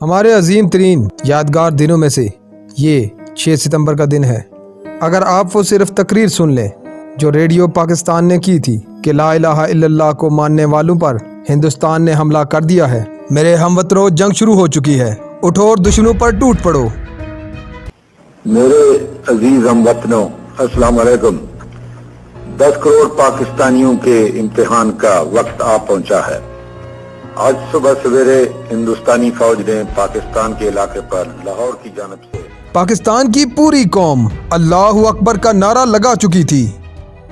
ہمارے عظیم ترین یادگار دنوں میں سے یہ 6 ستمبر کا دن ہے۔ اگر آپ وہ صرف تقریر سن لیں جو ریڈیو پاکستان نے کی تھی کہ لا الہ الا اللہ کو ماننے والوں پر ہندوستان نے حملہ کر دیا ہے، میرے ہم وطنوں جنگ شروع ہو چکی ہے، اٹھو اور دشمنوں پر ٹوٹ پڑو۔ میرے عزیز ہم وطنوں، السلام علیکم۔ 10 کروڑ پاکستانیوں کے امتحان کا وقت آ پہنچا ہے۔ آج صبح سویرے ہندوستانی فوج نے پاکستان کے علاقے پر لاہور کی جانب سے پاکستان کی پوری قوم اللہ اکبر کا نعرہ لگا چکی تھی۔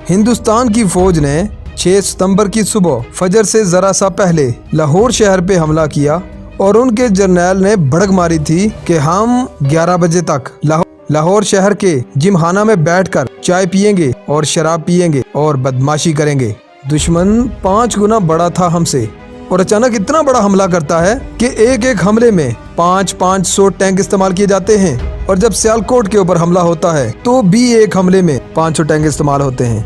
ہندوستان کی فوج نے 6 ستمبر کی صبح فجر سے ذرا سا پہلے لاہور شہر پہ حملہ کیا اور ان کے جرنیل نے بھڑک ماری تھی کہ ہم 11 بجے تک لاہور شہر کے جم خانہ میں بیٹھ کر چائے پیئیں گے اور شراب پیئیں گے اور بدماشی کریں گے۔ دشمن 5 گنا بڑا تھا ہم سے اور اچانک اتنا بڑا حملہ کرتا ہے کہ ایک حملے میں 500 ٹینک استعمال کیے جاتے ہیں، اور جب سیالکوٹ کے اوپر حملہ ہوتا ہے تو بھی ایک حملے میں 500 ٹینک استعمال ہوتے ہیں۔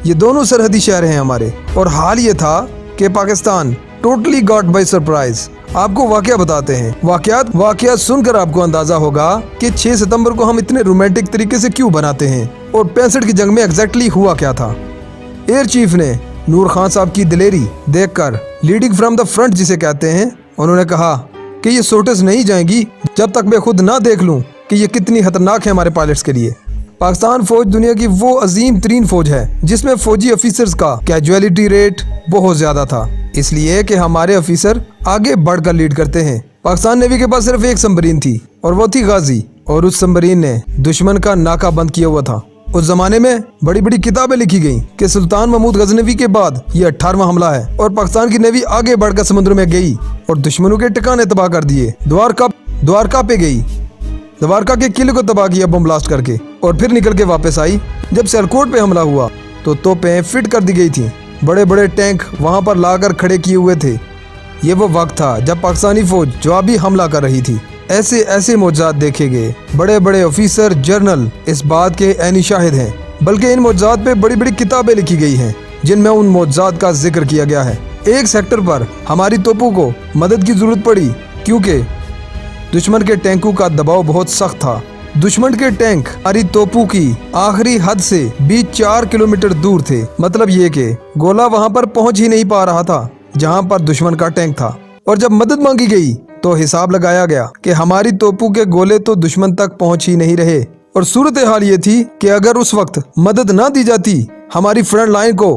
یہ دونوں سرحدی شہر ہیں ہمارے، اور حال یہ تھا کہ Pakistan totally got by surprise. آپ کو واقعہ بتاتے ہیں، واقعات سن کر آپ کو اندازہ ہوگا کہ 6 ستمبر کو ہم اتنے رومانٹک طریقے سے کیوں بناتے ہیں، اور 65 کی جنگ میں ایگزیکٹلی ہوا کیا تھا۔ ایئر چیف نے نور خان صاحب کی دلیری دیکھ کر، لیڈنگ فرام دا فرنٹ جسے کہتے ہیں، انہوں نے کہا کہ یہ سوٹس نہیں جائیں گی جب تک میں خود نہ دیکھ لوں کہ یہ کتنی خطرناک ہے ہمارے پائلٹس کے لیے۔ پاکستان فوج دنیا کی وہ عظیم ترین فوج ہے جس میں فوجی آفیسرز کا کیجویلٹی ریٹ بہت زیادہ تھا، اس لیے کہ ہمارے آفیسر آگے بڑھ کر لیڈ کرتے ہیں۔ پاکستان نیوی کے پاس صرف ایک سمبرین تھی اور وہ تھی غازی، اور اس سمبرین نے دشمن کا ناکہ بند کیا ہوا تھا۔ اس زمانے میں بڑی بڑی کتابیں لکھی گئیں کہ سلطان محمود غزنوی کے بعد یہ 18واں حملہ ہے، اور پاکستان کی نیوی آگے بڑھ کر سمندر میں گئی اور دشمنوں کے ٹھکانے تباہ کر دیے۔ دوارکا پہ گئی، دوارکا کے قلعے کو تباہ کیا بم بلاسٹ کر کے، اور پھر نکل کے واپس آئی۔ جب سیالکوٹ پہ حملہ ہوا تو توپیں فٹ کر دی گئی تھیں، بڑے بڑے ٹینک وہاں پر لا کر کھڑے کیے ہوئے تھے۔ یہ وہ وقت تھا جب پاکستانی فوج جوابی حملہ کر رہی تھی۔ ایسے معجزات دیکھے گئے، بڑے بڑے آفیسر جنرل اس بات کے عینی شاہد ہیں، بلکہ ان معجزات پہ بڑی بڑی کتابیں لکھی گئی ہیں جن میں ان معجزات کا ذکر کیا گیا ہے۔ ایک سیکٹر پر ہماری توپوں کو مدد کی ضرورت پڑی کیونکہ دشمن کے ٹینکوں کا دباؤ بہت سخت تھا۔ دشمن کے ٹینک ہماری توپوں کی آخری حد سے بھی 4 کلومیٹر دور تھے، مطلب یہ کہ گولہ وہاں پر پہنچ ہی نہیں پا رہا تھا جہاں پر دشمن کا ٹینک تھا۔ اور جب مدد مانگی گئی تو حساب لگایا گیا کہ ہماری توپوں کے گولے تو دشمن تک پہنچ ہی نہیں رہے، اور صورتحال یہ تھی کہ اگر اس وقت مدد نہ دی جاتی ہماری فرنٹ لائن کو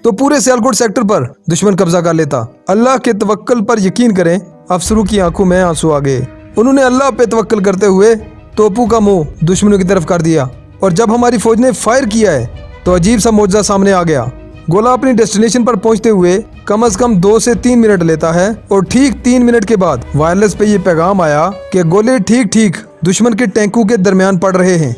تو پورے سیالکوٹ سیکٹر پر دشمن قبضہ کر لیتا۔ اللہ کے توکل پر یقین کریں، افسروں کی آنکھوں میں آنسو آ گئے۔ انہوں نے اللہ پہ توکل کرتے ہوئے توپوں کا منہ دشمنوں کی طرف کر دیا، اور جب ہماری فوج نے فائر کیا ہے تو عجیب سا معجزہ سامنے آ گیا۔ گولہ اپنی ڈیسٹینیشن پر پہنچتے ہوئے کم از کم 2 سے 3 منٹ لیتا ہے، اور ٹھیک 3 منٹ کے بعد وائرلیس پہ یہ پیغام آیا کہ گولے ٹھیک دشمن کے ٹینکوں کے درمیان پڑ رہے ہیں۔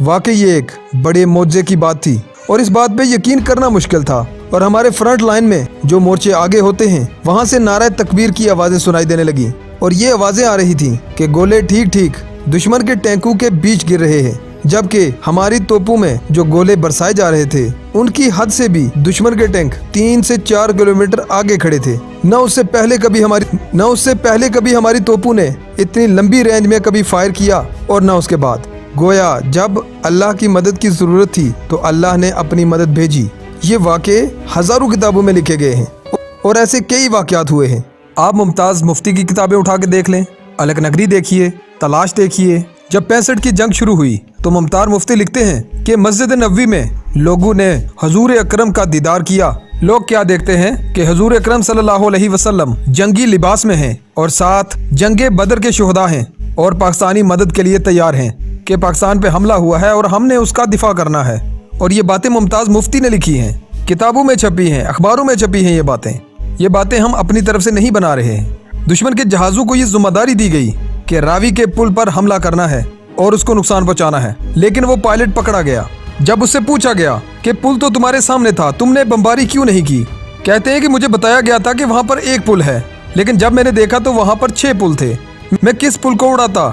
واقعی یہ ایک بڑے معجزے کی بات تھی، اور اس بات پہ یقین کرنا مشکل تھا۔ اور ہمارے فرنٹ لائن میں جو مورچے آگے ہوتے ہیں وہاں سے نعرہ تکبیر کی آوازیں سنائی دینے لگیں، اور یہ آوازیں آ رہی تھیں کہ گولے ٹھیک دشمن کے ٹینکوں کے بیچ گر رہے ہیں، جبکہ ہماری توپوں میں جو گولے برسائے جا رہے تھے ان کی حد سے بھی دشمن کے ٹینک 3 سے 4 کلومیٹر آگے کھڑے تھے۔ نہ اس سے پہلے کبھی ہماری توپوں نے اتنی لمبی رینج میں کبھی فائر کیا، اور نہ اس کے بعد۔ گویا جب اللہ کی مدد کی ضرورت تھی تو اللہ نے اپنی مدد بھیجی۔ یہ واقعے ہزاروں کتابوں میں لکھے گئے ہیں، اور ایسے کئی واقعات ہوئے ہیں۔ آپ ممتاز مفتی کی کتابیں اٹھا کے دیکھ لیں، الک نگری دیکھیے، تلاش دیکھیے۔ جب 65 کی جنگ شروع ہوئی تو ممتاز مفتی لکھتے ہیں کہ مسجد نبوی میں لوگوں نے حضور اکرم کا دیدار کیا۔ لوگ کیا دیکھتے ہیں کہ حضور اکرم صلی اللہ علیہ وسلم جنگی لباس میں ہیں، اور ساتھ جنگ بدر کے شہداء ہیں، اور پاکستانی مدد کے لیے تیار ہیں کہ پاکستان پہ حملہ ہوا ہے اور ہم نے اس کا دفاع کرنا ہے۔ اور یہ باتیں ممتاز مفتی نے لکھی ہیں، کتابوں میں چھپی ہیں، اخباروں میں چھپی ہیں۔ یہ باتیں ہم اپنی طرف سے نہیں بنا رہے ہیں۔ دشمن کے جہازوں کو یہ ذمہ داری دی گئی کہ راوی کے پل پر حملہ کرنا ہے اور اس کو نقصان پہنچانا ہے، لیکن وہ پائلٹ پکڑا گیا۔ جب اس سے پوچھا گیا کہ پل تو تمہارے سامنے تھا، تم نے بمباری کیوں نہیں کی؟ کہتے ہیں کہ مجھے بتایا گیا تھا کہ وہاں پر ایک پل ہے، لیکن جب میں نے دیکھا تو وہاں پر 6 پل تھے، میں کس پل کو اڑاتا؟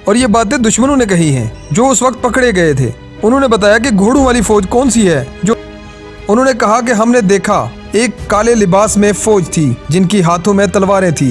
اور یہ باتیں دشمنوں نے کہی ہیں جو اس وقت پکڑے گئے تھے۔ انہوں نے بتایا کہ گھوڑوں والی فوج کون سی ہے، جو انہوں نے کہا کہ ہم نے دیکھا ایک کالے لباس میں فوج تھی جن کی ہاتھوں میں تلواریں تھی۔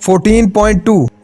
14.2